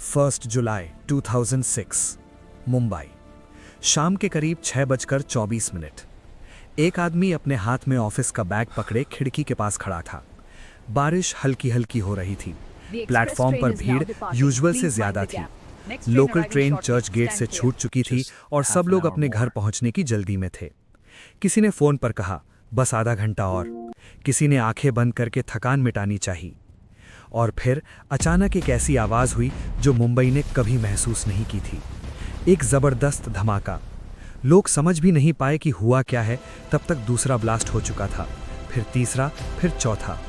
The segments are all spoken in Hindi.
1 जुलाई 2006 मुंबई। शाम के करीब 6:24। एक आदमी अपने हाथ में ऑफिस का बैग पकड़े खिड़की के पास खड़ा था। बारिश हल्की हल्की हो रही थी। प्लेटफॉर्म पर भीड़ यूजुअल से ज्यादा थी। लोकल ट्रेन चर्च गेट से छूट चुकी थी और सब लोग अपने घर पहुंचने की जल्दी में थे। किसी ने फोन पर कहा, बस आधा घंटा और। किसी ने आंखें बंद करके थकान मिटानी चाहिए। और फिर अचानक एक ऐसी आवाज हुई जो मुंबई ने कभी महसूस नहीं की थी। एक जबरदस्त धमाका। लोग समझ भी नहीं पाए कि हुआ क्या है। तब तक दूसरा ब्लास्ट हो चुका था, फिर तीसरा, फिर चौथा।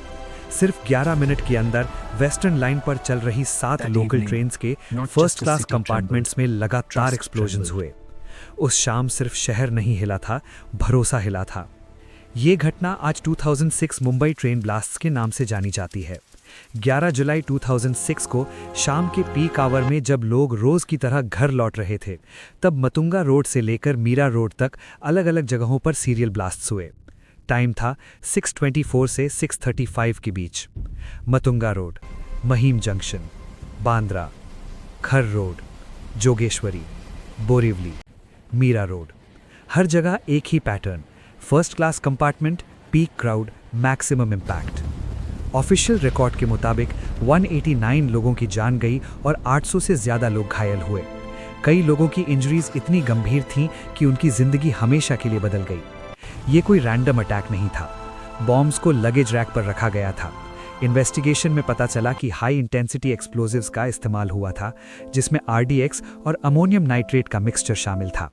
सिर्फ 11 मिनट के अंदर वेस्टर्न लाइन पर चल रही 7 लोकल ट्रेन्स के फर्स्ट क्लास कंपार्टमेंट्स में लगातार एक्सप्लोजन्स हुए। उस शाम सिर्फ शहर नहीं हिला था, भरोसा हिला था। ये घटना आज 2006 मुंबई ट्रेन ब्लास्ट्स के नाम से जानी जाती है। 11 जुलाई 2006 को शाम के पीक आवर में जब लोग रोज की तरह घर लौट रहे थे, तब मतुंगा रोड से लेकर मीरा रोड तक अलग अलग जगहों पर सीरियल ब्लास्ट्स हुए। टाइम था 6:24 से 6:35 के बीच। Matunga road, Mahim junction, Bandra, Khar road, Jogeshwari, Borivali, Mira road. हर जगह एक ही pattern, first class compartment, peak crowd, maximum impact. Official record के मुताबिक 189 लोगों की जान गई और 800 से ज्यादा लोग घायल हुए। कई लोगों की इंजरीज इतनी गंभीर थीं कि उनकी जिंदगी हमेशा के लिए बदल गई। ये कोई रैंडम अटैक नहीं था। बॉम्ब्स को लगेज रैक पर रखा गया था। इन्वेस्टिगेशन में पता चला कि हाई इंटेंसिटी एक्सप्लोजिव्स का इस्तेमाल हुआ था, जिसमें RDX और अमोनियम नाइट्रेट का मिक्सचर शामिल था।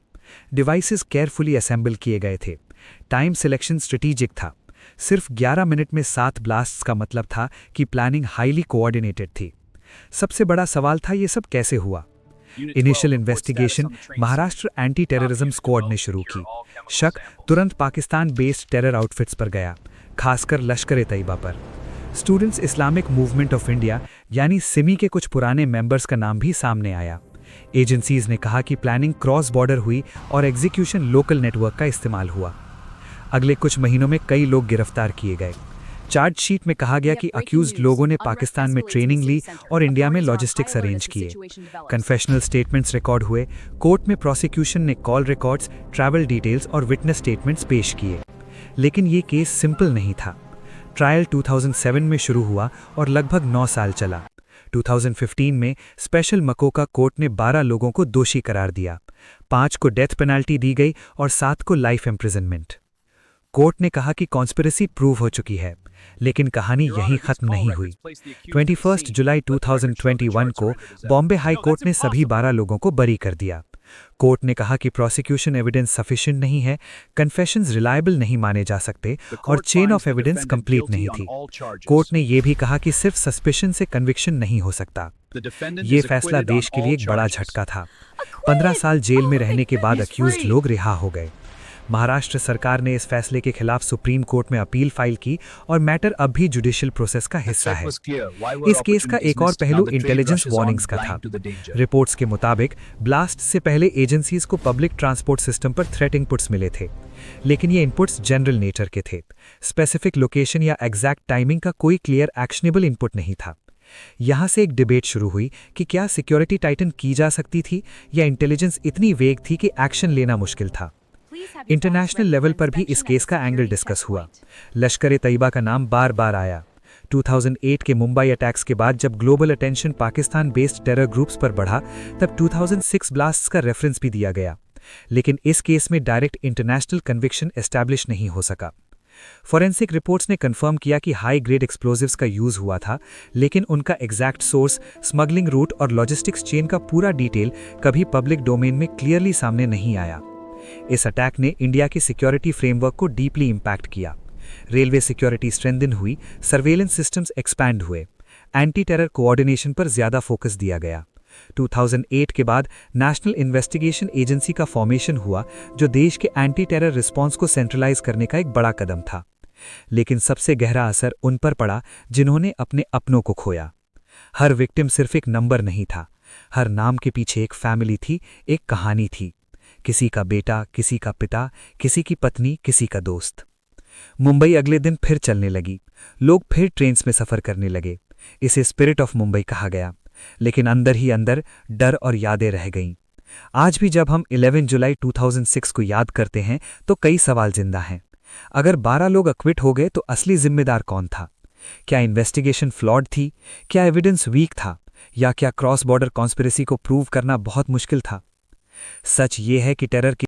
डिवाइसेस केयरफुली असेंबल किए गए थे। टाइम सिलेक्शन स्ट्रेटेजिक था। सिर्फ 11 मिनट में 7 ब्लास्ट्स का मतलब था कि प्लानिंग हाईली कोऑर्डिनेटेड थी। सबसे बड़ा सवाल था, ये सब कैसे हुआ? Initial investigation Maharashtra anti terrorism squad ने शुरू की। शक तुरंत पाकिस्तान बेस्ड टेरर आउटफिट्स पर गया, खासकर लश्कर-ए-तैयबा पर। Students Islamic movement of India यानी सिमी के कुछ पुराने मेंबर्स का नाम भी सामने आया। एजेंसीज ने कहा कि प्लानिंग क्रॉस बॉर्डर हुई और एग्जीक्यूशन लोकल नेटवर्क का इस्तेमाल हुआ। अगले कुछ महीनों में कई लोग गिरफ्तार किए गए। चार्जशीट में कहा गया कि अक्यूज्ड लोगों ने पाकिस्तान में ट्रेनिंग ली और इंडिया में लॉजिस्टिक्स अरेंज किए। कन्फेशनल स्टेटमेंट्स रिकॉर्ड हुए। कोर्ट में प्रोसिक्यूशन ने कॉल रिकॉर्ड्स, ट्रैवल डिटेल्स और विटनेस स्टेटमेंट्स पेश किए। लेकिन ये केस सिंपल नहीं था। ट्रायल 2007 में शुरू हुआ और लगभग 9 साल चला। 2015 में स्पेशल मकोका कोर्ट ने 12 लोगों को दोषी करार दिया। 5 को डेथ पेनाल्टी दी गई और 7 को लाइफ इम्प्रिजनमेंट। कोर्ट ने कहा कि कॉन्स्पिरेसी प्रूव हो चुकी है, लेकिन कहानी यहीं खत्म नहीं हुई। 21 जुलाई 2021 को बॉम्बे हाई कोर्ट ने सभी 12 लोगों को बरी कर दिया। कोर्ट ने कहा कि प्रोसिक्यूशन एविडेंस सफिशिएंट नहीं है, कन्फेशंस रिलायबल नहीं माने जा सकते और चेन ऑफ एविडेंस कंप्लीट नहीं थी। कोर्ट ने यह भी कहा कि सिर्फ सस्पिशन से कन्विक्शन नहीं हो सकता। ये फैसला देश के लिए एक बड़ा झटका था। 15 साल जेल में रहने के बाद अक्यूज्ड लोग रिहा हो गए। महाराष्ट्र सरकार ने इस फैसले के खिलाफ सुप्रीम कोर्ट में अपील फाइल की और मैटर अब भी जुडिशियल प्रोसेस का हिस्सा है। इस केस का एक और पहलू इंटेलिजेंस वार्निंग्स का था। रिपोर्ट्स के मुताबिक ब्लास्ट से पहले एजेंसीज को पब्लिक ट्रांसपोर्ट सिस्टम पर थ्रेट इनपुट्स मिले थे, लेकिन ये इनपुट्स जनरल नेचर के थे। स्पेसिफिक लोकेशन या एग्जैक्ट टाइमिंग का कोई क्लियर एक्शनेबल इनपुट नहीं था। यहां से एक डिबेट शुरू हुई कि क्या सिक्योरिटी टाइटन की जा सकती थी या इंटेलिजेंस इतनी वेग थी कि एक्शन लेना मुश्किल था। इंटरनेशनल लेवल पर भी इस केस का एंगल डिस्कस हुआ। लश्कर-ए-तैयबा का नाम बार बार आया। 2008 के मुंबई अटैक्स के बाद जब global attention Pakistan based terror groups पर बढ़ा, तब 2006 ब्लास्ट्स का रेफरेंस भी दिया गया। लेकिन इस केस में डायरेक्ट इंटरनेशनल कन्विक्शन एस्टैब्लिश नहीं हो सका। फॉरेंसिक रिपोर्ट्स ने कंफर्म किया कि हाई ग्रेड एक्सप्लोजिव्स का यूज हुआ था, लेकिन उनका एग्जैक्ट सोर्स, स्मगलिंग रूट और लॉजिस्टिक्स चेन का पूरा डिटेल कभी पब्लिक डोमेन में क्लियरली सामने नहीं आया। इस अटैक ने इंडिया की सिक्योरिटी फ्रेमवर्क को डीपली इंपैक्ट किया। रेलवे सिक्योरिटी स्ट्रेंथन हुई, सर्वेलेंस सिस्टम्स एक्सपैंड हुए, एंटी टेरर कोऑर्डिनेशन पर ज्यादा फोकस दिया गया। 2008 के बाद नेशनल इन्वेस्टिगेशन एजेंसी का फॉर्मेशन हुआ, जो देश के एंटी टेरर रिस्पॉन्स को सेंट्रलाइज करने का एक बड़ा कदम था। लेकिन सबसे गहरा असर उन पर पड़ा जिन्होंने अपने अपनों को खोया। हर विक्टिम सिर्फ एक नंबर नहीं था। हर नाम के पीछे एक फैमिली थी, एक कहानी थी। किसी का बेटा, किसी का पिता, किसी की पत्नी, किसी का दोस्त। मुंबई अगले दिन फिर चलने लगी। लोग फिर ट्रेन्स में सफर करने लगे। इसे स्पिरिट ऑफ मुंबई कहा गया। लेकिन अंदर ही अंदर डर और यादें रह गईं। आज भी जब हम 11 जुलाई 2006 को याद करते हैं तो कई सवाल जिंदा हैं। अगर 12 लोग अक्विट हो गए तो असली जिम्मेदार कौन था? क्या इन्वेस्टिगेशन फ्लॉड थी? क्या एविडेंस वीक था? या क्या क्रॉस बॉर्डर कॉन्स्पिरेसी को प्रूव करना बहुत मुश्किल था? सच ये है कि टेरर की